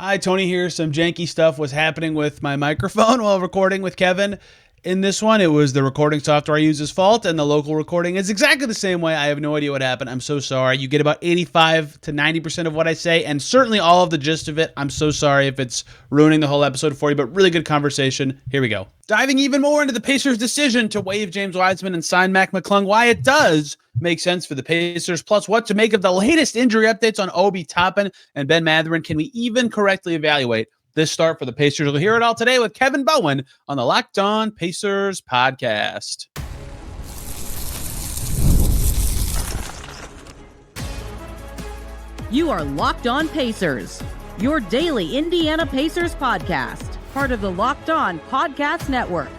Hi, Tony here. Some janky stuff was happening with my microphone while recording with Kevin. In this one, it was the recording software I use's fault, and the local recording is exactly the same way. I have no idea what happened. I'm so sorry. You get about 85 to 90% of what I say, and certainly all of the gist of it. I'm so sorry if it's ruining the whole episode for you, but really good conversation. Here we go. Diving even more into the Pacers' decision to waive James Wiseman and sign Mac McClung, why it does make sense for the Pacers, plus what to make of the latest injury updates on Obi Toppin and Ben Mathurin. Can we even correctly evaluate this start for the Pacers? We'll hear it all today with Kevin Bowen on the Locked On Pacers podcast. You are Locked On Pacers, your daily Indiana Pacers podcast, part of the Locked On Podcast Network,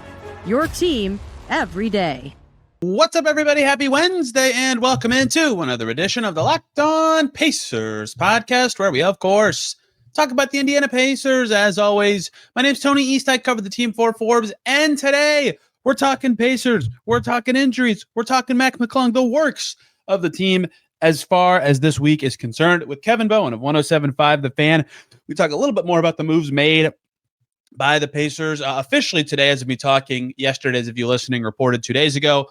your team every day. What's up, everybody? Happy Wednesday, and welcome into another edition of the Locked On Pacers podcast, where we, of course, talk about the Indiana Pacers. As always, my name's Tony East. I cover the team for Forbes, and today we're talking Pacers. We're talking injuries. We're talking Mac McClung, the works of the team as far as this week is concerned. With Kevin Bowen of 107.5 The Fan, we talk a little bit more about the moves made by the Pacers. Officially today, as we'll be talking yesterday, as if you're listening, reported 2 days ago,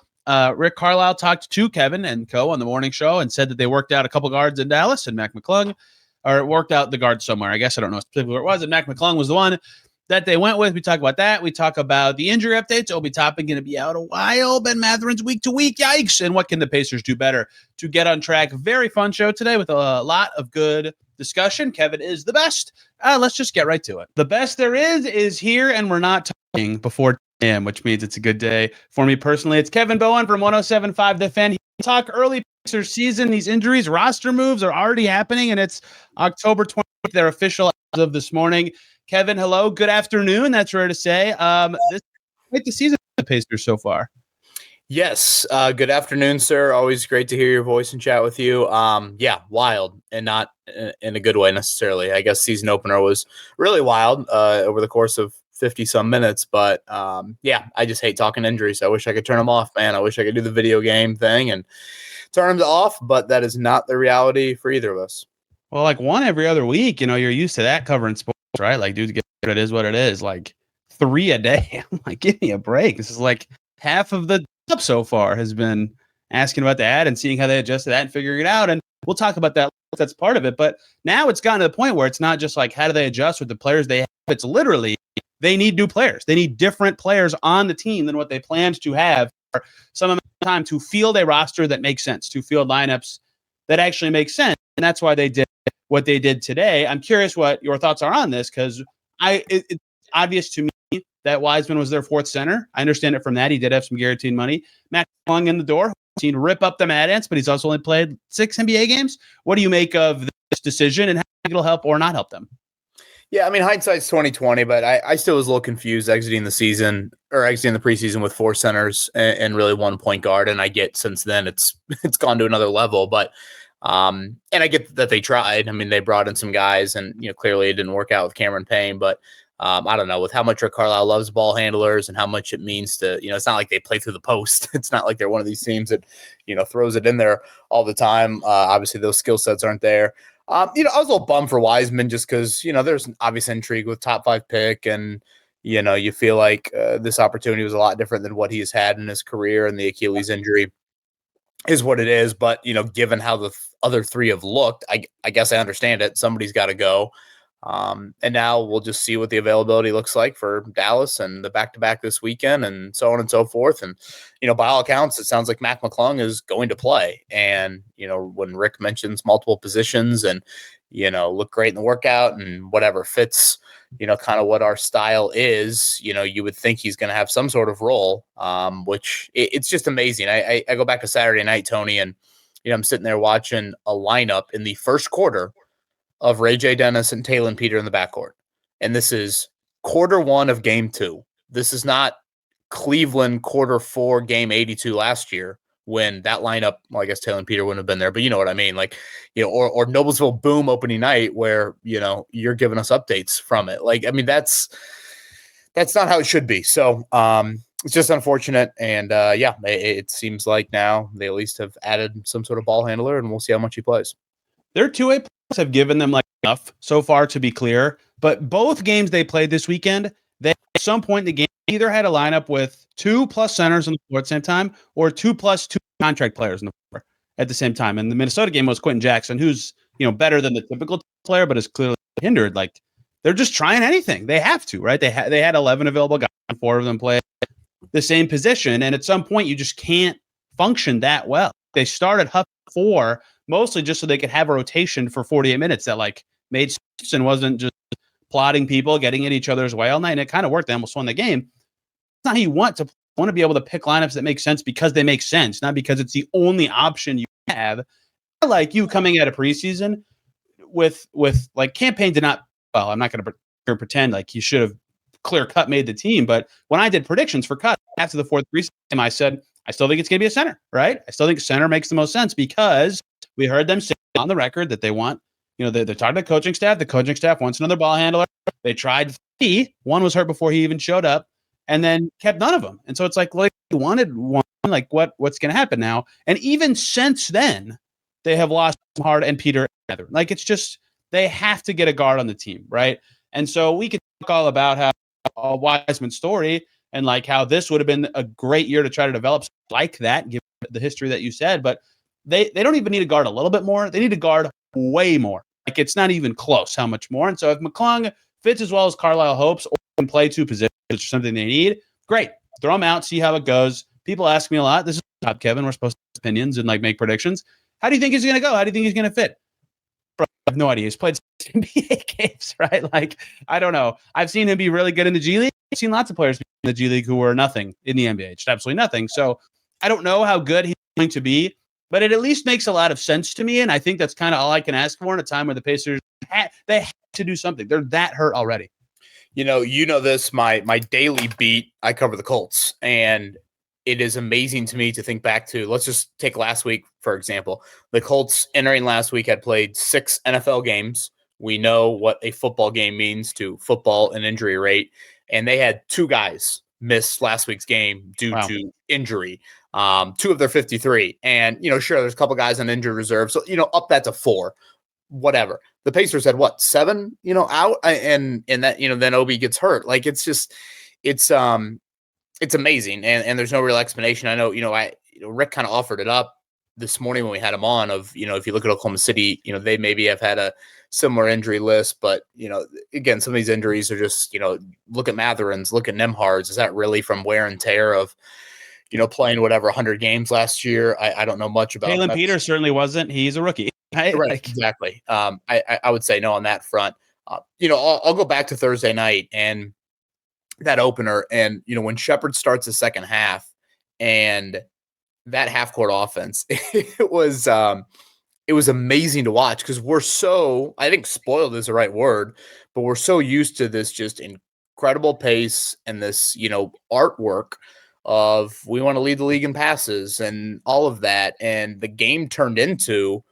Rick Carlisle talked to Kevin and co on the morning show and said that they worked out a couple guards in Dallas, and Mac McClung, or worked out the guard somewhere. I guess I don't know specifically where it was, and Mac McClung was the one that they went with. We talk about that. We talk about the injury updates. Obi Toppin going to be out a while. Ben Mathurin's week to week. Yikes. And what can the Pacers do better to get on track? Very fun show today with a lot of good discussion. Kevin is the best. Let's just get right to it. The best there is here, and we're not talking before 10 a.m., which means it's a good day for me personally. It's Kevin Bowen from 107.5 The Fan. Talk early Pacers season. These injuries, roster moves are already happening, and it's October 20th. They're official as of this morning. Kevin, hello. Good afternoon. That's rare to say. This is quite the season for the Pacers so far. Yes. Good afternoon, sir. Always great to hear your voice and chat with you. Yeah, wild, and not in a good way necessarily. I guess season opener was really wild over the course of 50-some minutes. But, yeah, I just hate talking injuries. I wish I could turn them off, man. I wish I could do the video game thing and turn them off, but that is not the reality for either of us. Well, like one every other week, you're used to that covering sports, right? Like, dude, it is what it is. Like 3 a day. I'm like, give me a break. This is like half of the up so far has been asking about the ad and seeing how they adjusted that and figuring it out. And we'll talk about that. That's part of it. But now it's gotten to the point where it's not just like, how do they adjust with the players they have? It's literally, they need new players. They need different players on the team than what they planned to have for some amount of time to field a roster that makes sense, to field lineups that actually make sense. And that's why they did what they did today. I'm curious what your thoughts are on this, because it's obvious to me that Wiseman was their fourth center. I understand it from that. He did have some guaranteed money. Mac McClung in the door. Seen rip up the Mad Ants, but he's also only played 6 NBA games. What do you make of this decision, and how it'll help or not help them? Yeah, I mean, hindsight's 2020, but I still was a little confused exiting the season or exiting the preseason with 4 centers and really 1 point guard. And I get since then it's gone to another level, but and I get that they tried. I mean, they brought in some guys, and clearly it didn't work out with Cameron Payne, but I don't know, with how much Rick Carlisle loves ball handlers and how much it means to, it's not like they play through the post. It's not like they're one of these teams that, throws it in there all the time. Obviously those skill sets aren't there. I was a little bummed for Wiseman just because, there's an obvious intrigue with top 5 pick, and, you feel like this opportunity was a lot different than what he's had in his career, and the Achilles injury is what it is. But, given how the other 3 have looked, I guess I understand it. Somebody's got to go. And now we'll just see what the availability looks like for Dallas and the back-to-back this weekend and so on and so forth. And, by all accounts, it sounds like Mac McClung is going to play. And, when Rick mentions multiple positions and, look great in the workout and whatever fits, kind of what our style is, you would think he's going to have some sort of role, which it's just amazing. I go back to Saturday night, Tony, and, I'm sitting there watching a lineup in the first quarter of Ray J. Dennis and Talon Peter in the backcourt. And this is quarter 1 of game 2. This is not Cleveland quarter 4, game 82 last year, when that lineup, well, I guess Talon Peter wouldn't have been there, but you know what I mean? Like, or Noblesville Boom opening night where, you're giving us updates from it. Like, I mean, that's not how it should be. So, it's just unfortunate. And yeah, it seems like now they at least have added some sort of ball handler, and we'll see how much he plays. Their two-way have given them like enough so far to be clear, but both games they played this weekend, they at some point in the game either had a lineup with 2+ centers on the floor at the same time or 2+2 contract players on the floor at the same time. And the Minnesota game was Quentin Jackson, who's, better than the typical player, but is clearly hindered. Like, they're just trying anything. They have to, right? They had 11 available guys, 4 of them play the same position. And at some point, you just can't function that well. They started Huff 4 mostly just so they could have a rotation for 48 minutes that like made sense and wasn't just plotting people, getting in each other's way all night. And it kind of worked. They almost won the game. It's not how you want to be able to pick lineups that make sense because they make sense, not because it's the only option you have. Like you coming out of preseason with like campaign did not, well, I'm not going to pretend like you should have clear cut made the team. But when I did predictions for cut after the 4th preseason, I said, I still think it's going to be a center, right? I still think center makes the most sense because we heard them say on the record that they want, they're talking to the coaching staff. The coaching staff wants another ball handler. They tried 3. One was hurt before he even showed up and then kept none of them. And so it's like, well, you wanted one, like what's going to happen now? And even since then, they have lost Hard and Peter. Like, it's just, they have to get a guard on the team, right? And so we could talk all about how a Wiseman story and like how this would have been a great year to try to develop like that, given the history that you said. But they don't even need to guard a little bit more. They need to guard way more. Like, it's not even close how much more. And so if McClung fits as well as Carlisle hopes or can play 2 positions, which is something they need, great. Throw him out, see how it goes. People ask me a lot. This is top Kevin. We're supposed to have opinions and like make predictions. How do you think he's going to go? How do you think he's going to fit? Bro, I have no idea. He's played NBA games, right? Like, I don't know. I've seen him be really good in the G League. I've seen lots of players in the G League who were nothing in the NBA, just absolutely nothing. So I don't know how good he's going to be, but it at least makes a lot of sense to me. And I think that's kind of all I can ask for in a time where the Pacers, they have to do something. They're that hurt already. You know this, my daily beat, I cover the Colts, and it is amazing to me to think back to, let's just take last week, for example. The Colts entering last week had played 6 NFL games. We know what a football game means to football and injury rate. And they had 2 guys miss last week's game due to injury, 2 of their 53. And, sure, there's a couple guys on injured reserve. So, up that to 4, whatever. The Pacers had 7, out, and that, then Obi gets hurt. Like, it's just, it's amazing. And there's no real explanation. I know, Rick kind of offered it up this morning when we had him on of, if you look at Oklahoma City, they maybe have had a similar injury list, but, again, some of these injuries are just, look at Mathurins, look at Nemhard's. Is that really from wear and tear of, playing whatever 100 games last year? I don't know much about Jalen Peters certainly wasn't. He's a rookie. Right, exactly. I would say no on that front. I'll go back to Thursday night and that opener, and when Shepard starts the second half and that half court offense, it was amazing to watch because we're so, I think spoiled is the right word, but we're so used to this just incredible pace and this, artwork of we want to lead the league in passes and all of that. And the game turned into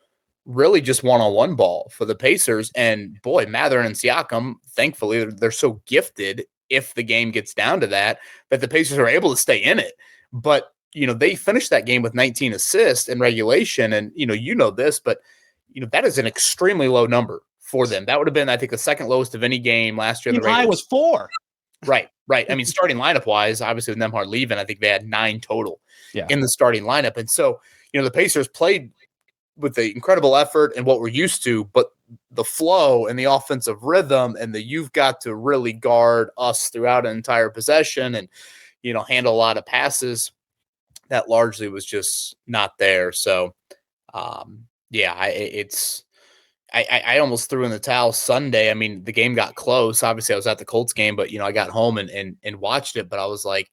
really just one-on-one ball for the Pacers. And boy, Mathurin and Siakam, thankfully, they're so gifted if the game gets down to that the Pacers are able to stay in it. But, they finished that game with 19 assists in regulation. And, this, but, that is an extremely low number for them. That would have been, I think, the second lowest of any game last year. The high was 4. Right. I mean, starting lineup wise, obviously with Nemhard leaving, I think they had 9 total in the starting lineup. And so, the Pacers played with the incredible effort and what we're used to, but the flow and the offensive rhythm and you've got to really guard us throughout an entire possession and, handle a lot of passes, that largely was just not there. So, I almost threw in the towel Sunday. I mean, the game got close. Obviously, I was at the Colts game, but I got home and watched it. But I was like,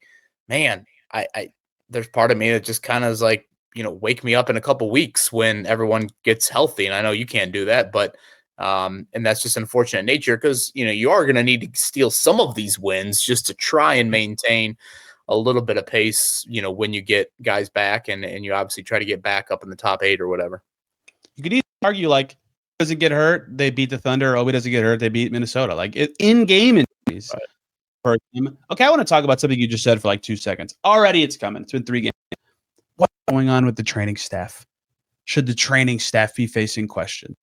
man, I there's part of me that just kind of is like, wake me up in a couple weeks when everyone gets healthy. And I know you can't do that, but and that's just unfortunate nature because you are going to need to steal some of these wins just to try and maintain a little bit of pace. When you get guys back and you obviously try to get back up in the top 8 or whatever. You could even argue like, doesn't get hurt, they beat the Thunder. Obi doesn't get hurt, they beat Minnesota. Like in-game injuries. Right. Okay, I want to talk about something you just said for like 2 seconds. Already it's coming. It's been 3 games. What's going on with the training staff? Should the training staff be facing questions?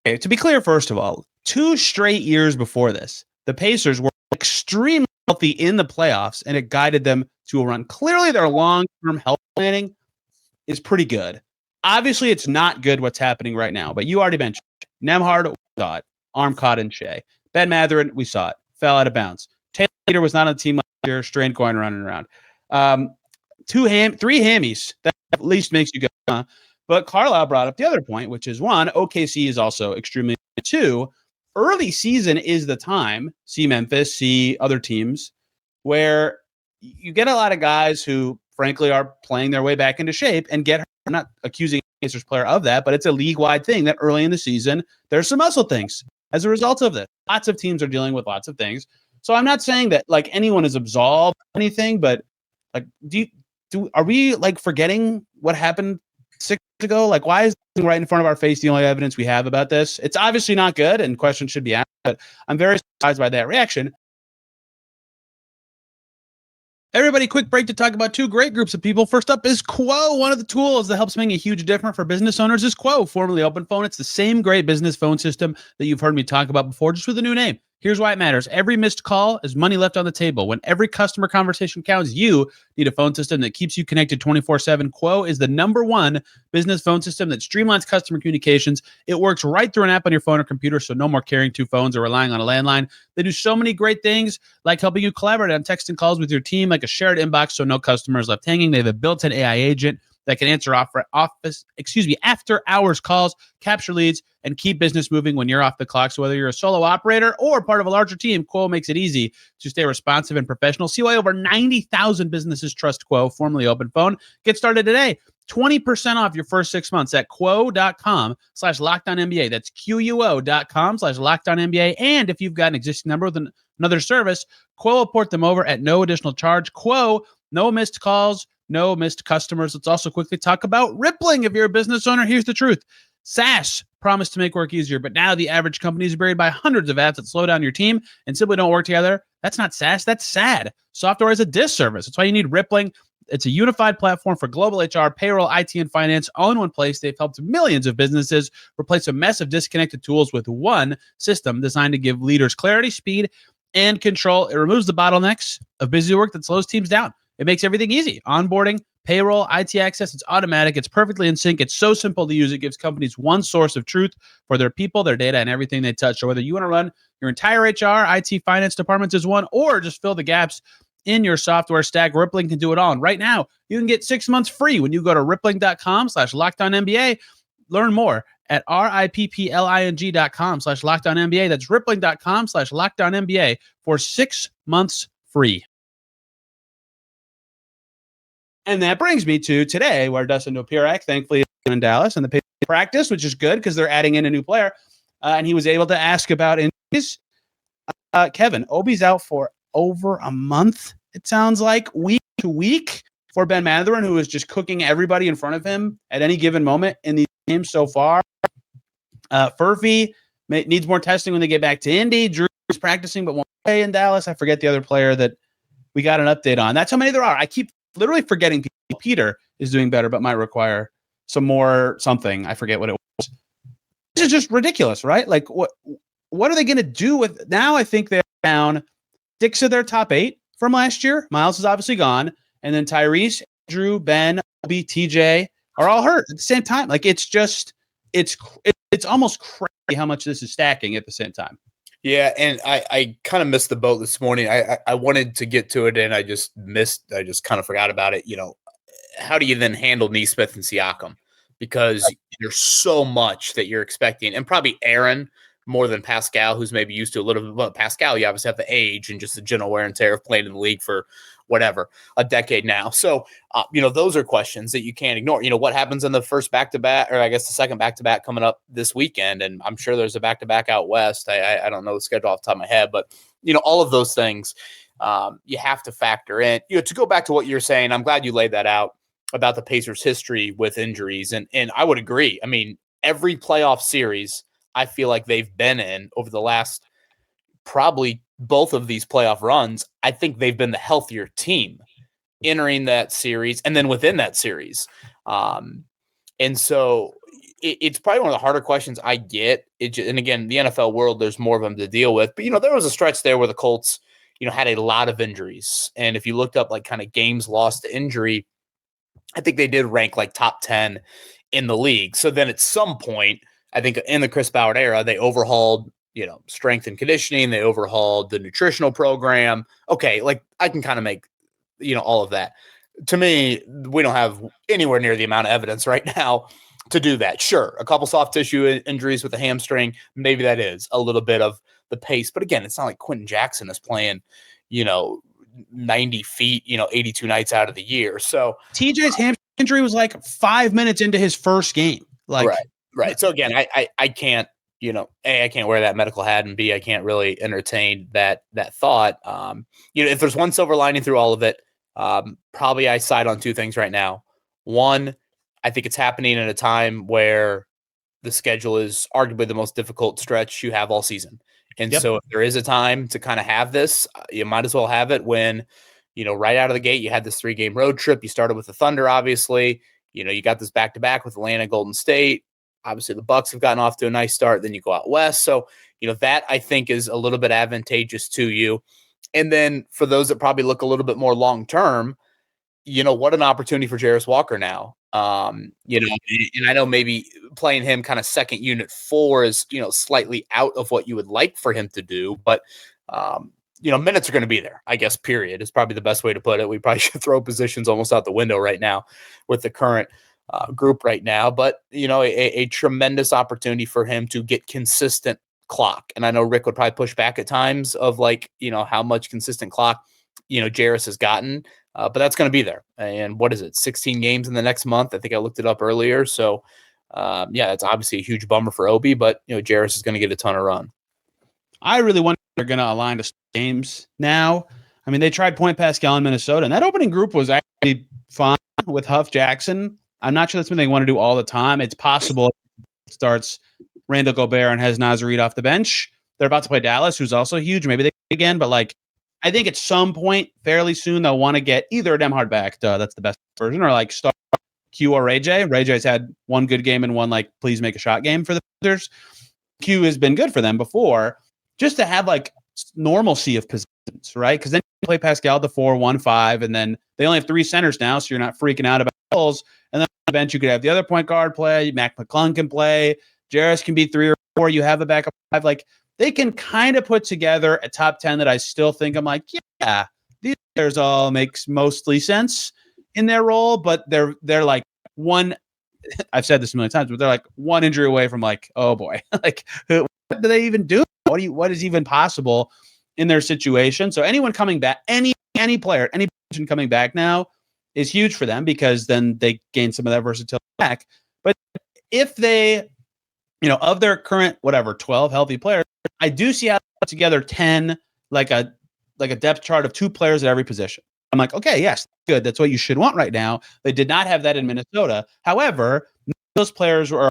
Okay, to be clear, first of all, 2 straight years before this, the Pacers were extremely healthy in the playoffs, and it guided them to a run. Clearly, their long-term health planning is pretty good. Obviously, it's not good what's happening right now, but you already mentioned Nemhard, we saw it. Arm caught in Shea. Ben Mathurin, we saw it. Fell out of bounds. Taylor Leader was not on the team last year. Strained going around and around. 3 hammies. That at least makes you go, huh? But Carlisle brought up the other point, which is 1, OKC is also extremely good. 2, early season is the time, see Memphis, see other teams, where you get a lot of guys who, frankly, are playing their way back into shape and get hurt. I'm not accusing a Pacers player of that, but it's a league-wide thing that early in the season, there's some muscle things as a result of this. Lots of teams are dealing with lots of things. So I'm not saying that like anyone is absolved of anything, but like, are we like forgetting what happened 6 years ago? Like, why is it right in front of our face the only evidence we have about this? It's obviously not good, and questions should be asked, but I'm very surprised by that reaction. Everybody, quick break to talk about 2 great groups of people. First up is Quo. One of the tools that helps make a huge difference for business owners is Quo, formerly Open Phone. It's the same great business phone system that you've heard me talk about before, just with a new name. Here's why it matters. Every missed call is money left on the table. When every customer conversation counts, you need a phone system that keeps you connected 24/7. Quo is the #1 business phone system that streamlines customer communications. It works right through an app on your phone or computer, so no more carrying 2 phones or relying on a landline. They do so many great things, like helping you collaborate on text and calls with your team, like a shared inbox, so no customer is left hanging. They have a built-in AI agent that can answer after hours calls, capture leads, and keep business moving when you're off the clock. So whether you're a solo operator or part of a larger team, Quo makes it easy to stay responsive and professional. See why over 90,000 businesses trust Quo, formerly Open Phone. Get started today. 20% off your first 6 months at quo.com/LockedOnNBA. That's QUO.com/LockedOnNBA. And if you've got an existing number with another service, Quo will port them over at no additional charge. Quo, no missed calls, no missed customers. Let's also quickly talk about Rippling. If you're a business owner, here's the truth. SaaS promised to make work easier, but now the average company is buried by hundreds of apps that slow down your team and simply don't work together. That's not SaaS, that's sad. Software is a disservice. That's why you need Rippling. It's a unified platform for global HR, payroll, IT, and finance all in one place. They've helped millions of businesses replace a mess of disconnected tools with one system designed to give leaders clarity, speed, and control. It removes the bottlenecks of busy work that slows teams down. It makes everything easy. Onboarding, payroll, IT access, it's automatic. It's perfectly in sync. It's so simple to use. It gives companies one source of truth for their people, their data, and everything they touch. So whether you want to run your entire HR, IT, finance departments as one, or just fill the gaps in your software stack, Rippling can do it all. And right now, you can get 6 months free when you go to rippling.com/LockedOnNBA. Learn more at rippling.com/LockedOnNBA. That's rippling.com/LockedOnNBA for 6 months free. And that brings me to today, where Dustin Dopirak, thankfully, is in Dallas, and the Pacers practice, which is good because they're adding in a new player. And he was able to ask about injuries. Kevin, Obi's out for over a month, it sounds like, week to week, for Ben Mathurin, who is just cooking everybody in front of him at any given moment in these games so far. Furphy needs more testing when they get back to Indy. Drew is practicing, but won't play in Dallas. I forget the other player that we got an update on. That's how many there are. I keep literally forgetting people. Peter is doing better, but might require some more something. I forget what it was. This is just ridiculous, right? Like, what are they going to do with now? I think they're down 6 of their top 8 from last year. Miles is obviously gone, and then Tyrese, Drew, Ben, Obi, TJ are all hurt at the same time. Like, it's almost crazy how much this is stacking at the same time. Yeah, and I kind of missed the boat this morning. I wanted to get to it, and I just kind of forgot about it. You know, how do you then handle Nesmith and Siakam? Because there's so much that you're expecting, and probably Aaron more than Pascal, who's maybe used to a little bit. But Pascal, you obviously have the age and just the general wear and tear of playing in the league for whatever, a decade now. So, those are questions that you can't ignore. You know, what happens in the first back-to-back, or I guess the second back-to-back coming up this weekend, and I'm sure there's a back-to-back out west. I don't know the schedule off the top of my head, but, all of those things you have to factor in. To go back to what you're saying, I'm glad you laid that out about the Pacers' history with injuries, and I would agree. I mean, every playoff series I feel like they've been in over the last probably both of these playoff runs, I think they've been the healthier team entering that series and then within that series. And so it's probably one of the harder questions I get. And again, the NFL world, there's more of them to deal with. But, there was a stretch there where the Colts, had a lot of injuries. And if you looked up like kind of games lost to injury, I think they did rank like top 10 in the league. So then at some point, I think in the Chris Ballard era, they overhauled, strength and conditioning. They overhauled the nutritional program. Okay, like I can kind of make, all of that. To me, we don't have anywhere near the amount of evidence right now to do that. Sure, a couple soft tissue injuries with a hamstring, maybe that is a little bit of the pace. But again, it's not like Quentin Jackson is playing, 90 feet, 82 nights out of the year. So TJ's hamstring injury was like 5 minutes into his first game. Like, right. So again, I can't, A, I can't wear that medical hat, and B, I can't really entertain that thought. If there's one silver lining through all of it, probably I side on two things right now. One, I think it's happening at a time where the schedule is arguably the most difficult stretch you have all season. And so if there is a time to kind of have this, you might as well have it when, right out of the gate, you had this 3-game road trip. You started with the Thunder, obviously. You got this back-to-back with Atlanta, Golden State. Obviously, the Bucks have gotten off to a nice start. Then you go out west. So, that I think is a little bit advantageous to you. And then for those that probably look a little bit more long-term, what an opportunity for Jarris Walker now. And I know maybe playing him kind of second unit 4 is, slightly out of what you would like for him to do. But, minutes are going to be there, I guess, period, is probably the best way to put it. We probably should throw positions almost out the window right now with the current group right now. But, a tremendous opportunity for him to get consistent clock. And I know Rick would probably push back at times of like, how much consistent clock, Jarris has gotten. But that's going to be there. And what is it? 16 games in the next month. I think I looked it up earlier. So, it's obviously a huge bummer for Obi, but, Jarris is going to get a ton of run. I really wonder if they're going to align to games now. I mean, they tried Point Pascal in Minnesota, and that opening group was actually fun with Huff Jackson. I'm not sure that's something they want to do all the time. It's possible it starts Randall Gobert and has Naz Reid off the bench. They're about to play Dallas, who's also huge. Maybe they again, but like, I think at some point fairly soon they'll want to get either Demhard back, that's the best version, or like start Q or Ray J. Ray J's had one good game and one like please make a shot game for the Panthers. Q has been good for them before, just to have like normalcy of positions, right? Because then you play Pascal the 4-1-5, and then they only have 3 centers now, so you're not freaking out about goals. And then on the bench you could have the other point guard play. Mac McClung can play. Jarris can be 3 or 4. You have a backup 5. Like, they can kind of put together a top 10 that I still think I'm like, yeah, these players all makes mostly sense in their role, but they're like one. I've said this a million times, but they're like one injury away from like, oh boy, like what do they even do? What is even possible in their situation? So anyone coming back, any player, any position coming back now is huge for them, because then they gain some of that versatility back. But if they, of their current 12 healthy players, I do see how they put together 10, like a depth chart of 2 players at every position. I'm like, okay, yes, good. That's what you should want right now. They did not have that in Minnesota. However, those players or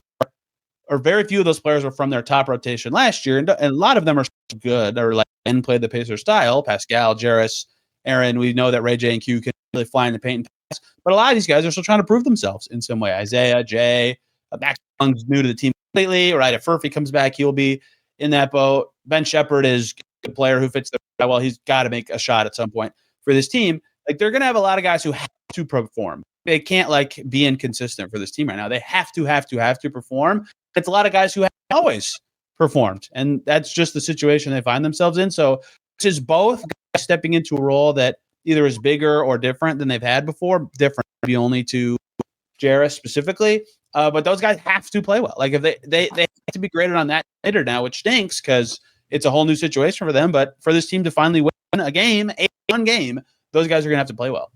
very few of those players were from their top rotation last year, and a lot of them are good or like and played the Pacers style. Pascal, Jarris, Aaron. We know that Ray J and Q can really fly in the paint and pass, but a lot of these guys are still trying to prove themselves in some way. Isaiah, Jay, Max McClung's new to the team completely. Right, if Furphy comes back, he'll be in that boat. Ben Shepherd is a player who fits the well. He's got to make a shot at some point for this team. Like, they're going to have a lot of guys who have to perform. They can't like be inconsistent for this team right now. They have to perform. It's a lot of guys who have always performed, and that's just the situation they find themselves in. So this is both guys stepping into a role that either is bigger or different than they've had before. Different, maybe only to Jarris specifically, but those guys have to play well. Like, if they have to be graded on that later now, which stinks because it's a whole new situation for them. But for this team to finally win a game, one game, those guys are going to have to play well.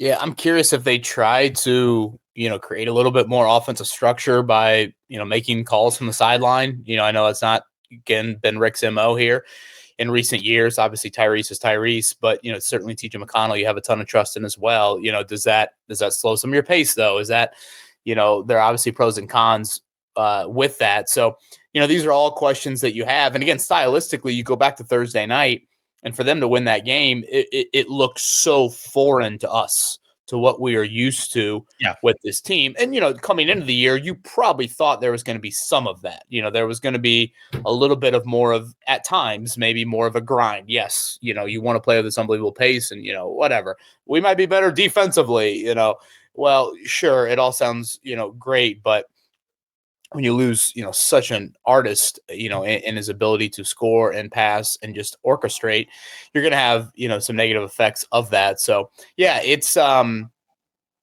Yeah, I'm curious if they try to, create a little bit more offensive structure by, making calls from the sideline. I know it's not, again, been Rick's MO here in recent years. Obviously, Tyrese is Tyrese, but, certainly TJ McConnell, you have a ton of trust in as well. Does that slow some of your pace, though? Is that, there are obviously pros and cons with that. So, these are all questions that you have. And again, stylistically, you go back to Thursday night, and for them to win that game, it looked so foreign to us to what we are used to with this team. And, coming into the year, you probably thought there was going to be some of that. There was going to be a little bit of more of, at times, maybe more of a grind. Yes, you want to play with this unbelievable pace and, whatever. We might be better defensively, Well, sure, it all sounds, great, but when you lose, such an artist, in his ability to score and pass and just orchestrate, you're going to have, some negative effects of that. So yeah, it's a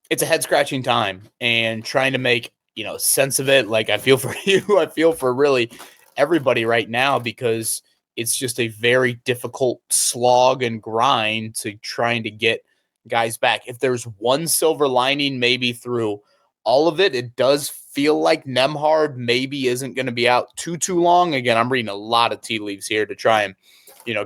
head scratching time and trying to make, sense of it. Like I feel for you, I feel for really everybody right now, because it's just a very difficult slog and grind to trying to get guys back. If there's one silver lining, maybe through all of it, it does feel like Nembhard maybe isn't going to be out too long. Again, I'm reading a lot of tea leaves here to try and,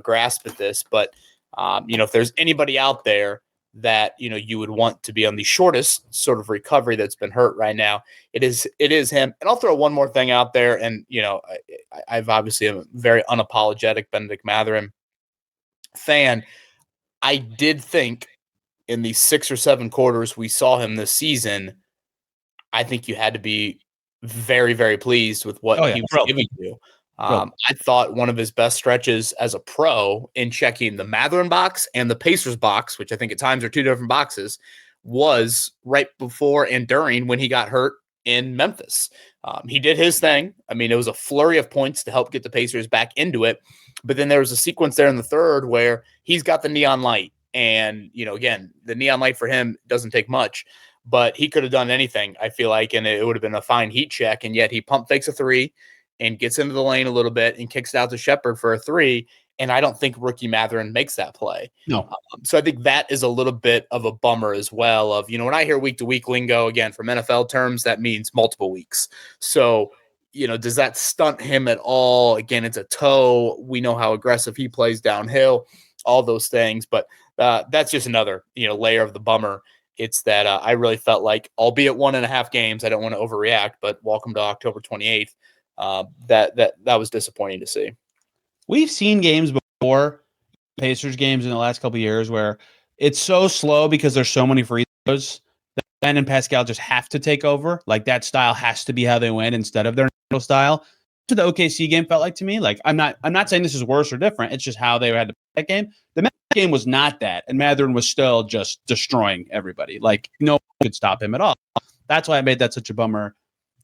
grasp at this. But, if there's anybody out there that, you would want to be on the shortest sort of recovery that's been hurt right now, it is him. And I'll throw one more thing out there. And, I've obviously a very unapologetic Bennedict Mathurin fan. I did think in the 6 or 7 quarters we saw him this season, I think you had to be very, very pleased with what he was giving you. I thought one of his best stretches as a pro in checking the Mathurin box and the Pacers box, which I think at times are 2 different boxes, was right before and during when he got hurt in Memphis. He did his thing. I mean, it was a flurry of points to help get the Pacers back into it. But then there was a sequence there in the third where he's got the neon light. And, again, the neon light for him doesn't take much. But he could have done anything, I feel like, and it would have been a fine heat check. And yet he pump fakes a 3 and gets into the lane a little bit and kicks it out to Shepherd for a 3. And I don't think rookie Mathurin makes that play. No. So I think that is a little bit of a bummer as well of, when I hear week-to-week lingo, again, from NFL terms, that means multiple weeks. So, does that stunt him at all? Again, it's a toe. We know how aggressive he plays downhill, all those things. But that's just another, layer of the bummer. It's that I really felt like, albeit 1.5 games, I don't want to overreact, but welcome to October 28th. That was disappointing to see. We've seen games before, Pacers games in the last couple of years, where it's so slow because there's so many free throws that Ben and Pascal just have to take over. Like that style has to be how they win instead of their natural style. To the OKC game felt like to me. Like I'm not saying this is worse or different. It's just how they had to play that game. The game was not that, and Mathurin was still just destroying everybody. Like no one could stop him at all. That's why I made that such a bummer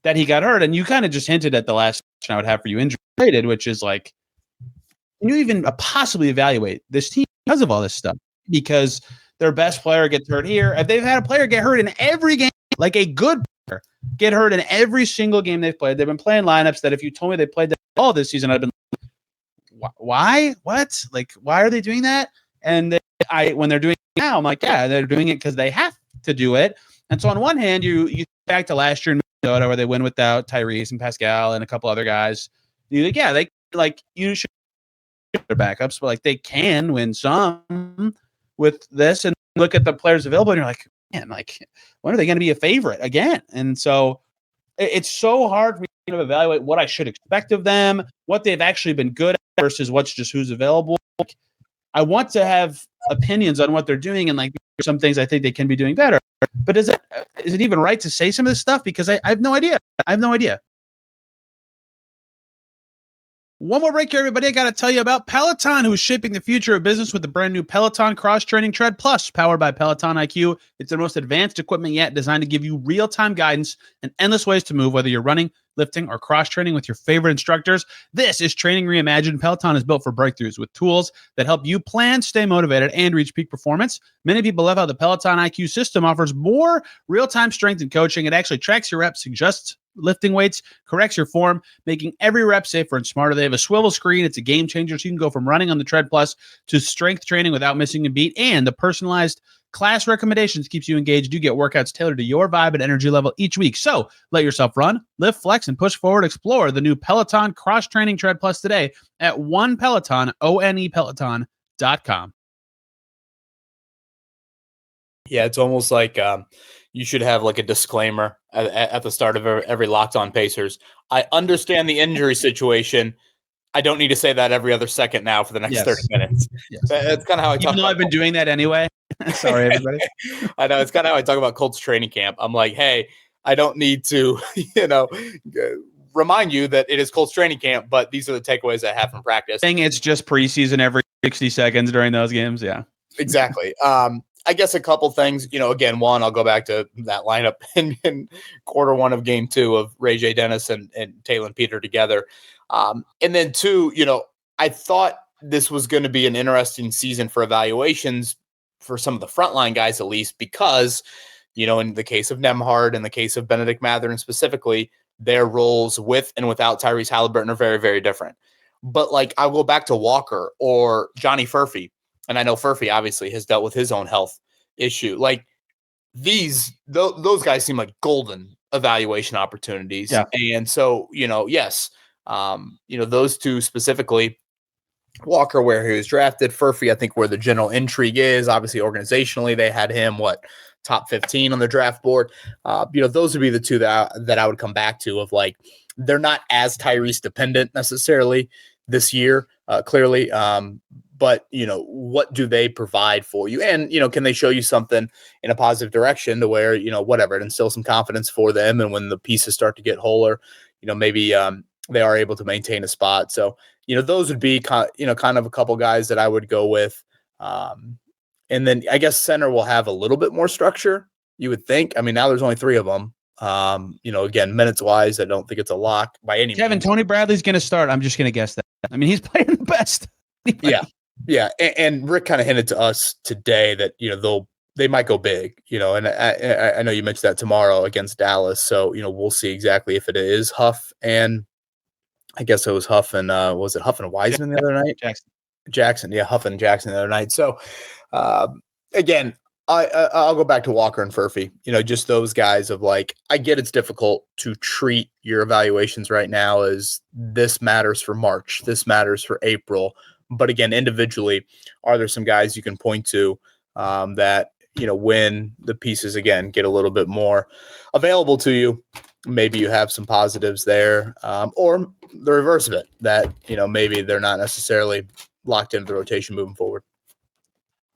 that he got hurt. And you kind of just hinted at the last question I would have for you injury related, which is like, can you even possibly evaluate this team because of all this stuff? Because their best player gets hurt here. If they've had a player get hurt in every game, like a good player get hurt in every single game they've played, they've been playing lineups that if you told me they played that all this season, I'd been like, why? What? Like, why are they doing that? And when they're doing it now, I'm like, yeah, they're doing it because they have to do it. And so on one hand, you think back to last year in Minnesota where they win without Tyrese and Pascal and a couple other guys. You think, yeah, you should their backups, but like they can win some with this. And look at the players available, and you're like, man, like when are they going to be a favorite again? And so it's so hard for me to evaluate what I should expect of them, what they've actually been good at versus what's just who's available. Like, I want to have opinions on what they're doing, and like some things I think they can be doing better. But is it even right to say some of this stuff? Because I have no idea. One more break here, everybody. I got to tell you about Peloton, who is shaping the future of business with the brand new Peloton Cross-Training Tread Plus, powered by Peloton IQ. It's their most advanced equipment yet, designed to give you real-time guidance and endless ways to move, whether you're running, lifting, or cross-training with your favorite instructors. This is Training Reimagined. Peloton is built for breakthroughs with tools that help you plan, stay motivated, and reach peak performance. Many people love how the Peloton IQ system offers more real-time strength and coaching. It actually tracks your reps, suggests lifting weights, corrects your form, making every rep safer and smarter. They have a swivel screen. It's a game changer. So you can go from running on the Tread Plus to strength training without missing a beat. And the personalized class recommendations keeps you engaged. You get workouts tailored to your vibe and energy level each week. So let yourself run, lift, flex, and push forward. Explore the new Peloton Cross-Training Tread Plus today at OnePeloton, OnePeloton.com. Yeah, it's almost like you should have like a disclaimer at the start of every Locked On Pacers. I understand the injury situation. I don't need to say that every other second now for the next 30 minutes. Yes. That's kind of how I talk. Even though I've been doing that anyway. Sorry, everybody. I know it's kind of how I talk about Colts training camp. I'm like, hey, I don't need to, you know, remind you that it is Colts training camp, but these are the takeaways I have from practice. Saying it's just preseason every 60 seconds during those games. Yeah, exactly. I guess a couple things, you know, again, one, I'll go back to that lineup in quarter one of game 2 of Ray J. Dennis and Taylor Peter together. And then 2, you know, I thought this was going to be an interesting season for evaluations for some of the frontline guys, at least, because, you know, in the case of Nembhard, in the case of Bennedict Mathurin specifically, their roles with and without Tyrese Haliburton are very, very different. But like, I'll go back to Walker or Johnny Furphy. And I know Furphy obviously has dealt with his own health issue. Like those guys seem like golden evaluation opportunities. Yeah. And so, you know, yes, you know, those two specifically, Walker, where he was drafted, Furphy, I think where the general intrigue is, obviously organizationally, they had him, top 15 on the draft board. You know, those would be the two that I would come back to of like, they're not as Tyrese dependent necessarily this year, clearly. But, you know, what do they provide for you? And, you know, can they show you something in a positive direction to where, you know, whatever, it instills some confidence for them. And when the pieces start to get wholer, you know, maybe they are able to maintain a spot. So, you know, those would be, kind of a couple guys that I would go with. And then I guess center will have a little bit more structure, you would think. I mean, now there's only 3 of them. You know, again, minutes wise, I don't think it's a lock by any Kevin, means. Tony Bradley's going to start. I'm just going to guess that. I mean, he's playing the best. Yeah. Yeah. And Rick kind of hinted to us today that, you know, they might go big, you know, and I know you mentioned that tomorrow against Dallas. So, you know, we'll see exactly if it is Huff and I guess it was Huff and was it Huff and Wiseman the other night? Jackson. Yeah. Huff and Jackson the other night. So again, I'll go back to Walker and Furphy, you know, just those guys of like, I get it's difficult to treat your evaluations right now as this matters for March, this matters for April. But again, individually, are there some guys you can point to that, you know, when the pieces, again, get a little bit more available to you, maybe you have some positives there, or the reverse of it, that, you know, maybe they're not necessarily locked into the rotation moving forward.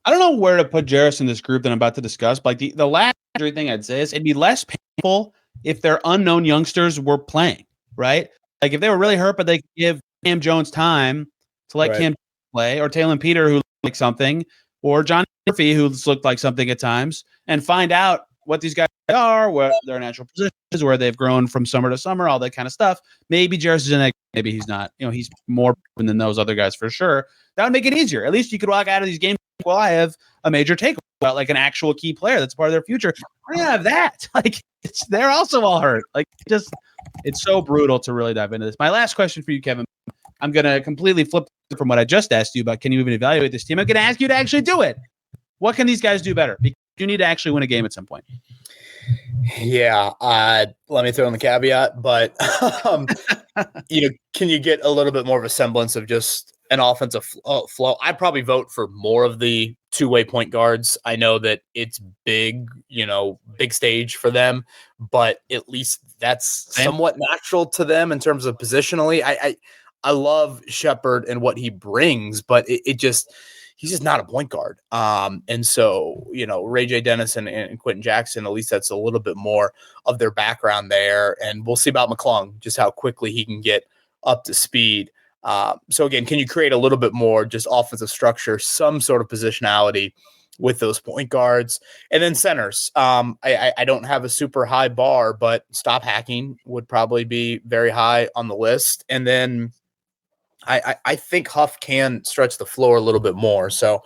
I don't know where to put Jarris in this group that I'm about to discuss, but like the last thing I'd say is it'd be less painful if their unknown youngsters were playing, right? Like if they were really hurt, but they could give Cam Jones time to let Cam play, or Taylor Peter, who looked like something, or Johnny Murphy, who's looked like something at times, and find out what these guys are, what their natural positions, where they've grown from summer to summer, all that kind of stuff. Maybe Jarris is in that, maybe he's not. You know, he's more than those other guys for sure. That would make it easier. At least you could walk out of these games. Well, I have a major takeaway about like an actual key player that's part of their future. I don't have that. Like they're also all hurt. Like it's so brutal to really dive into this. My last question for you, Kevin. I'm going to completely flip from what I just asked you about. Can you even evaluate this team? I'm going to ask you to actually do it. What can these guys do better? Because you need to actually win a game at some point. Yeah. Let me throw in the caveat, but you know, can you get a little bit more of a semblance of just an offensive flow? I'd probably vote for more of the two-way point guards. I know that it's big, you know, big stage for them, but at least that's somewhat natural to them in terms of positionally. I love Shepherd and what he brings, but he's just not a point guard. And so, you know, Ray J. Dennis and Quentin Jackson, at least that's a little bit more of their background there. And we'll see about McClung, just how quickly he can get up to speed. So again, can you create a little bit more just offensive structure, some sort of positionality with those point guards? And then centers. I don't have a super high bar, but stop hacking would probably be very high on the list. And then I think Huff can stretch the floor a little bit more. So,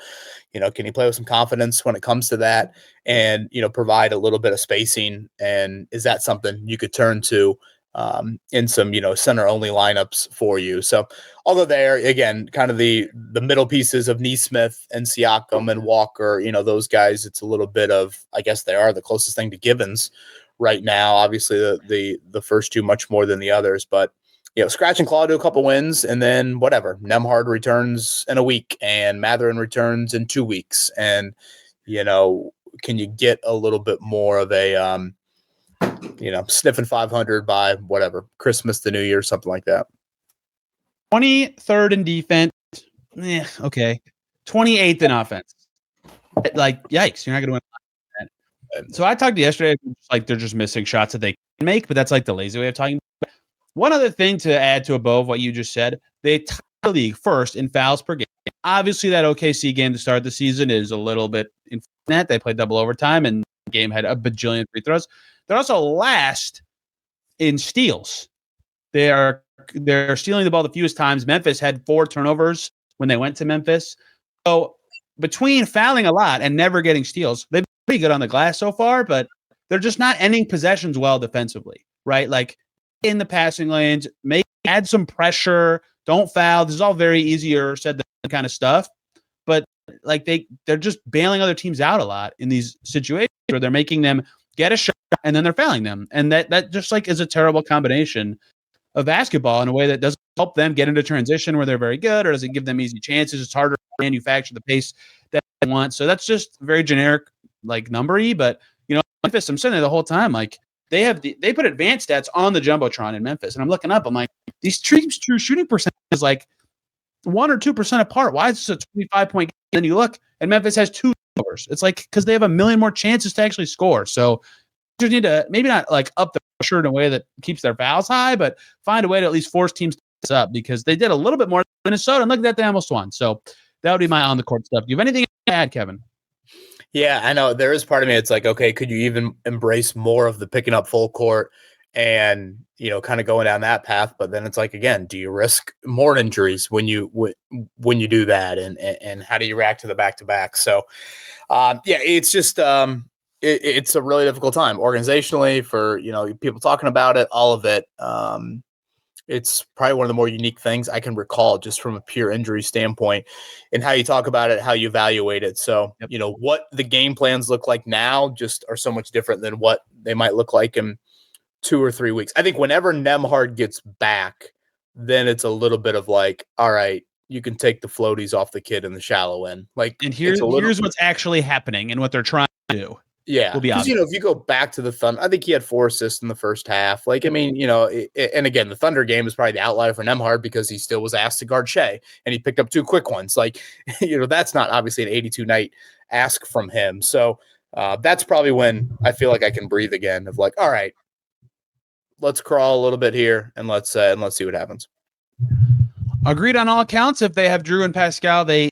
you know, can he play with some confidence when it comes to that and, you know, provide a little bit of spacing? And is that something you could turn to in some, you know, center only lineups for you? So I'll go there again, kind of the middle pieces of Neesmith and Siakam and Walker, you know, those guys, it's a little bit of, I guess they are the closest thing to Gibbons right now. Obviously the first two much more than the others, but you know, scratch and claw to a couple wins, and then whatever. Nembhard returns in a week, and Mathurin returns in 2 weeks. And, you know, can you get a little bit more of a, you know, sniffing 500 by whatever, Christmas, the New Year, something like that? 23rd in defense. Okay. 28th in offense. like, yikes, you're not going to win. So I talked yesterday, like they're just missing shots that they can make, but that's like the lazy way of talking. One other thing to add to above what you just said, they tie the league first in fouls per game. Obviously, that OKC game to start the season is a little bit in that. They played double overtime, and the game had a bajillion free throws. They're also last in steals. They're stealing the ball the fewest times. Memphis had 4 turnovers when they went to Memphis. So between fouling a lot and never getting steals, they've been pretty good on the glass so far, but they're just not ending possessions well defensively, right? Like in the passing lanes, add some pressure, don't foul. This is all very easier said than kind of stuff. But like they're just bailing other teams out a lot in these situations where they're making them get a shot and then they're fouling them. And that just like is a terrible combination of basketball in a way that doesn't help them get into transition where they're very good or doesn't give them easy chances. It's harder to manufacture the pace that they want. So that's just very generic, like numbery. But, Memphis, I'm sitting there the whole time, like they put advanced stats on the Jumbotron in Memphis. And I'm looking up, I'm like, these teams' true shooting percentage is like 1 or 2% apart. Why is this a 25-point game? And then you look, and Memphis has 2 scores. It's like because they have a million more chances to actually score. So you just need to maybe not like up the pressure in a way that keeps their fouls high, but find a way to at least force teams to up because they did a little bit more than Minnesota. And look at that, they almost won. So that would be my on the court stuff. Do you have anything to add, Kevin? Yeah, I know there is part of me. It's like, okay, could you even embrace more of the picking up full court and, kind of going down that path? But then it's like, again, do you risk more injuries when you do that? And how do you react to the back-to-back? So, it's just it's a really difficult time organizationally for, people talking about it, all of it. It's probably one of the more unique things I can recall just from a pure injury standpoint and how you talk about it, how you evaluate it. So, what the game plans look like now just are so much different than what they might look like in 2 or 3 weeks. I think whenever Nembhard gets back, then it's a little bit of like, all right, you can take the floaties off the kid in the shallow end. Like, and here's what's actually happening and what they're trying to do. Yeah, because if you go back to the Thunder, I think he had 4 assists in the first half. Like, I mean, and again, the Thunder game is probably the outlier for Nembhard because he still was asked to guard Shea, and he picked up 2 quick ones. Like, that's not obviously an 82-night ask from him. So that's probably when I feel like I can breathe again. Of like, all right, let's crawl a little bit here and let's see what happens. Agreed on all accounts. If they have Drew and Pascal, they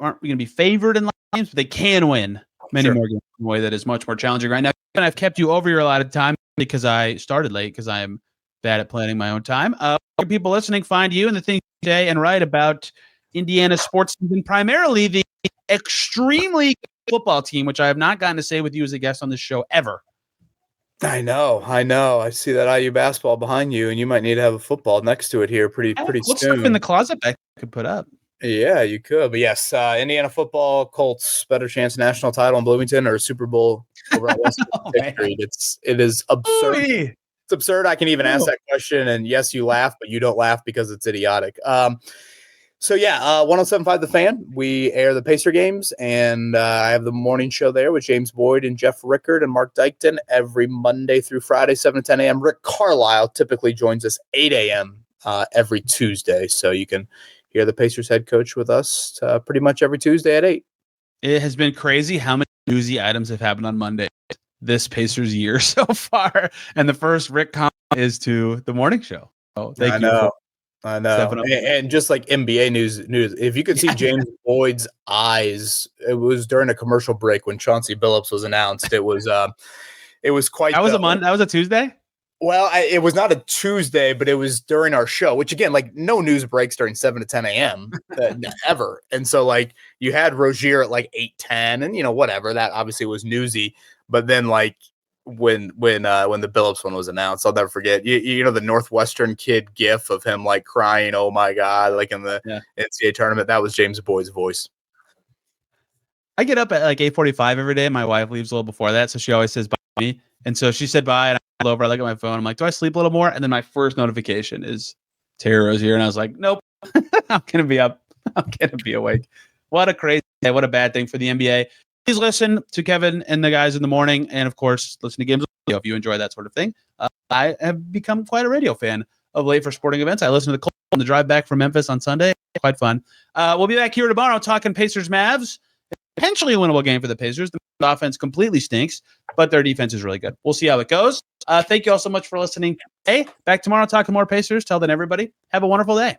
aren't going to be favored in games, but they can win many more games in a way that is much more challenging right now. And I've kept you over your allotted time because I started late because I am bad at planning my own time. People listening find you and the things you say and write about Indiana sports season, primarily the extremely good football team, which I have not gotten to say with you as a guest on this show ever. I know. I see that IU basketball behind you, and you might need to have a football next to it here pretty soon. Stuff in the closet I could put up. Yeah, you could. But yes, Indiana football, Colts, better chance national title in Bloomington or Super Bowl over on West Street. It is absurd. Oy. It's absurd. I can even ask that question. And yes, you laugh, but you don't laugh because it's idiotic. 107.5 The Fan. We air the Pacer games, and I have the morning show there with James Boyd and Jeff Rickard and Mark Dykton every Monday through Friday, 7 to 10 a.m. Rick Carlisle typically joins us 8 a.m. Every Tuesday. So you can hear the Pacers head coach with us pretty much every Tuesday at 8. It has been crazy how many newsy items have happened on Monday this Pacers year so far. And the first Rick comment is to the morning show. Oh, thank you. I know. And just like NBA news, if you could see James Boyd's eyes, it was during a commercial break when Chauncey Billups was announced. It was quite. That was a Tuesday? Well, it was not a Tuesday, but it was during our show, which again, like no news breaks during 7 to 10 a.m. Ever. And so like you had Rozier at like 8:10 and whatever, that obviously was newsy. But then like when the Billups one was announced, I'll never forget, the Northwestern kid gif of him like crying, oh my God, like in the NCAA tournament, that was James Boyd's voice. I get up at like 8:45 every day. My wife leaves a little before that. So she always says bye to me. And so she said bye, and I look over, I look at my phone. I'm like, do I sleep a little more? And then my first notification is Terry Rozier. And I was like, nope, I'm going to be up. I'm going to be awake. What a crazy day. What a bad thing for the NBA. Please listen to Kevin and the guys in the morning. And of course, listen to Games Radio if you enjoy that sort of thing. I have become quite a radio fan of late for sporting events. I listen to the Colts on the drive back from Memphis on Sunday. Quite fun. We'll be back here tomorrow talking Pacers Mavs. potentially a winnable game for the Pacers. The offense completely stinks, but their defense is really good. We'll see how it goes. Thank you all so much for listening. Hey, back tomorrow talking more Pacers. Till then, everybody, have a wonderful day.